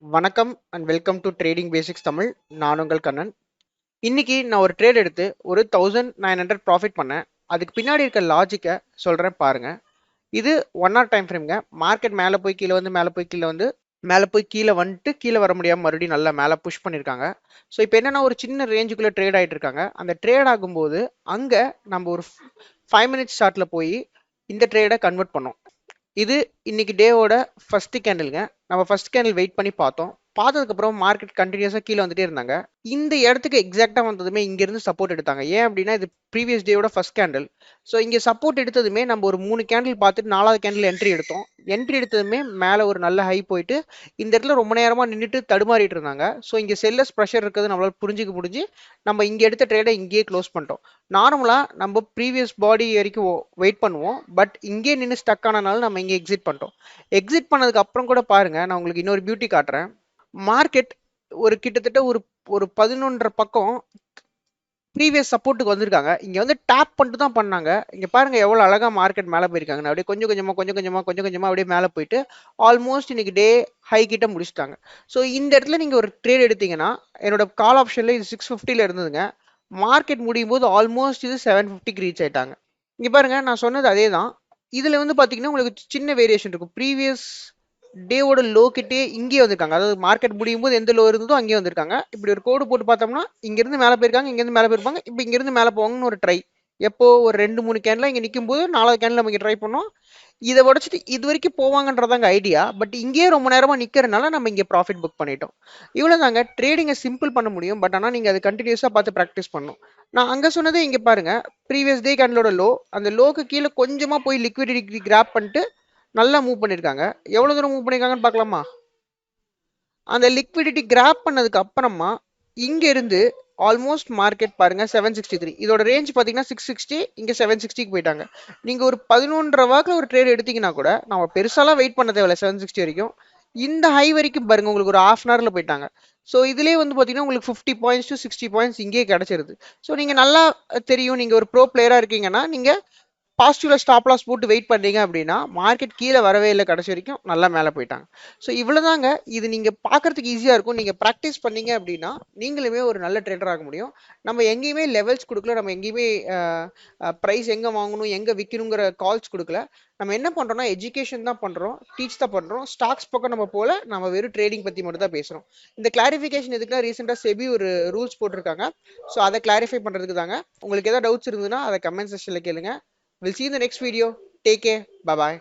வணக்கம் and welcome to trading basics Tamil. நான் உங்கள் கண்ணன். இன்னைக்கு நான் ஒரு ட்ரேட் எடுத்து ஒரு 1900 ப்ராஃபிட் பண்ணேன். அதுக்கு பின்னாடி இருக்க லாஜிக்கை சொல்கிறேன் பாருங்க. இது 1 hour டைம் ஃப்ரேம்ங்க. மார்க்கெட் மேலே போய் கீழே வந்து மேலே போய் கீழே வந்து மேலே போய் கீழே வந்துட்டு கீழே வர முடியாமல் மறுபடியும் நல்லா மேலே புஷ் பண்ணியிருக்காங்க. ஸோ இப்போ என்னென்னா ஒரு சின்ன ரேஞ்சுக்குள்ளே ட்ரேட் ஆகிட்டு இருக்காங்க. அந்த ட்ரேட் ஆகும்போது அங்கே நம்ம ஒரு 5 minutes சார்ட்டில் போய் இந்த ட்ரேடை கன்வெர்ட் பண்ணோம். இது இன்னைக்கு டேவோட ஃபர்ஸ்ட் கேண்டில்ங்க. நம்ம ஃபர்ஸ்ட் கேண்டில் வெயிட் பண்ணி பார்த்தோம். பார்த்ததுக்கப்புறம் மார்க்கெட் கண்டினியூஸாக கீழே வந்துட்டே இருந்தாங்க. இந்த இடத்துக்கு எக்ஸாக்டாக வந்ததுமே இங்கேருந்து சப்போர்ட் எடுத்தாங்க. ஏன் அப்படின்னா இது ப்ரீவியஸ் டேவோட ஃபர்ஸ்ட் கேண்டில். ஸோ இங்கே சப்போர்ட் எடுத்ததுமே நம்ம ஒரு 3 கேண்டில் பார்த்துட்டு 4வது கேண்டில் என்ட்ரி எடுத்தோம். என்ட்ரி எடுத்ததுமே மேலே ஒரு நல்ல ஹை போயிட்டு இந்த இடத்துல ரொம்ப நேரமாக நின்றுட்டு தடுமாறிட்டு இருந்தாங்க. ஸோ இங்கே செல்லர்ஸ் ப்ரெஷர் இருக்கிறது நம்மளால் புரிஞ்சுக்க முடிஞ்சு நம்ம இங்கே எடுத்த ட்ரேடை இங்கேயே க்ளோஸ் பண்ணிட்டோம். நார்மலாக நம்ம ப்ரீவியஸ் பாடி வரைக்கும் வெயிட் பண்ணுவோம். பட் இங்கே நின்று ஸ்டக் ஆனனால நம்ம இங்கே எக்ஸிட் பண்ணிட்டோம். எக்ஸிட் பண்ணதுக்கு அப்புறம் கூட பாருங்க, நான் உங்களுக்கு இன்னொரு பியூட்டி காட்டுறேன். மார்க்கெட் ஒரு கிட்டத்தட்ட ஒரு ஒரு 11.5 பக்கம் ப்ரீவியஸ் சப்போர்ட்டுக்கு வந்திருக்காங்க. இங்க வந்து டேப் பண்ணிட்டு தான் பண்ணாங்க. இங்க பாருங்க எவ்வளவு அழகா மார்க்கெட் மேல போயிருக்காங்க. அப்படியே கொஞ்சம் கொஞ்சமா அப்படியே மேல போயிட்டு ஆல்மோஸ்ட் இன்னைக்கு டே ஹை கிட்ட முடிச்சிட்டாங்க. ஸோ இந்த இடத்துல நீங்க ஒரு ட்ரேட் எடுத்தீங்கன்னா, என்னோட கால் ஆப்ஷன்ல இது 650ல இருந்ததுங்க. மார்க்கெட் முடியும் போது ஆல்மோஸ்ட் இது 750க்கு ரீச் ஆயிட்டாங்க. இங்க பாருங்க, நான் சொன்னது அதே தான். இதுல வந்து பாத்தீங்கன்னா உங்களுக்கு சின்ன வேரியேஷன் இருக்கும். ப்ரீவியஸ் டேவோட லோ கிட்டே இங்கே வந்திருக்காங்க. அதாவது மார்க்கெட் முடியும் போது எந்த லோ இருந்ததோ அங்கேயே வந்திருக்காங்க. இப்படி ஒரு கோடு போட்டு பார்த்தோம்னா இங்கிருந்து மேலே போயிருக்காங்க, இங்கிருந்து மேலே போயிருப்பாங்க, இப்போ இங்கிருந்து மேலே போவாங்கன்னு ஒரு ட்ரை. எப்போ ஒரு 2-3 கேன்ல இங்கே நிற்கும் போது 4வது கேன்ல நம்ம இங்கே ட்ரை பண்ணோம். இதை உடச்சிட்டு இது வரைக்கும் போவாங்கன்றதாங்க ஐடியா. பட் இங்கேயே ரொம்ப நேரமா நிக்கிறதுனால நம்ம இங்கே ப்ராஃபிட் புக் பண்ணிட்டோம். இவ்வளவுதாங்க. ட்ரேடிங்கை சிம்பிள் பண்ண முடியும். பட் ஆனால் நீங்க அதை கண்டினியூஸா பார்த்து ப்ராக்டிஸ் பண்ணணும். நான் அங்க சொன்னதே இங்க பாருங்க. ப்ரீவியஸ் டே கேன்லோட லோ, அந்த லோக்கு கீழே கொஞ்சமா போய் லிக்விடிட்டி கிராப் பண்ணிட்டு நல்லா மூவ் பண்ணிருக்காங்க. எவ்வளவு தூரம் மூவ் பண்ணிருக்காங்கன்னு பார்க்கலாமா? அந்த லிக்விடிட்டி கிராப் பண்ணதுக்கு அப்புறமா இங்க இருந்து ஆல்மோஸ்ட் மார்க்கெட் பாருங்க 763. இதோட ரேஞ்ச் பாத்தீங்கன்னா 660, இங்க 760க்கு போயிட்டாங்க. நீங்க ஒரு 11.5 வாக்குல ஒரு ட்ரேட் எடுத்தீங்கன்னா கூட நம்ம பெருசாலாம் வெயிட் பண்ண தேவையில்ல. 760 வரைக்கும் இந்த ஹை வரைக்கும் பாருங்க உங்களுக்கு ஒரு ஹாஃப் அன் ஹவர்ல போயிட்டாங்க. ஸோ இதுலேயே வந்து பார்த்தீங்கன்னா உங்களுக்கு 50 பாயிண்ட்ஸ் டு 60 பாயிண்ட்ஸ் இங்கேயே கிடைச்சிருது. ஸோ நீங்க நல்லா தெரியும், நீங்க ஒரு ப்ரோ பிளேயரா இருக்கீங்கன்னா நீங்க பாசிட்டிவ்ல ஸ்டாப் லாஸ் போட்டு வெயிட் பண்றீங்க அப்படின்னா மார்க்கெட் கீழே வரவே இல்லை, கடைசி வரைக்கும் நல்லா மேலே போயிட்டாங்க. ஸோ இவ்வளவுதாங்க. இது நீங்க பார்க்கறதுக்கு ஈஸியா இருக்கும். நீங்க ப்ராக்டிஸ் பண்ணீங்க அப்படின்னா நீங்களுமே ஒரு நல்ல ட்ரேடர் ஆக முடியும். நம்ம எங்கேயுமே லெவல்ஸ் கொடுக்கல, நம்ம எங்கேயுமே ப்ரைஸ் எங்க வாங்கணும் எங்க விற்கணுங்கிற கால்ஸ் கொடுக்கல. நம்ம என்ன பண்றோம்னா எஜுகேஷன் தான் பண்றோம், டீச் தான் பண்றோம். ஸ்டாக்ஸ் பக்கம் நம்ம போல நம்ம வெறும் ட்ரேடிங் பத்தி மட்டும் தான் பேசுறோம். இந்த கிளாரிஃபிகேஷன் எதுக்குன்னா ரீசெண்டா செபி ஒரு ரூல்ஸ் போட்டிருக்காங்க. ஸோ அதை கிளாரிஃபை பண்றதுக்கு தாங்க. உங்களுக்கு ஏதாவது டவுட்ஸ் இருந்ததுன்னா அதை கமெண்ட் செக்ஷன்ல கேளுங்க. We'll see you in the next video. Take care. Bye bye.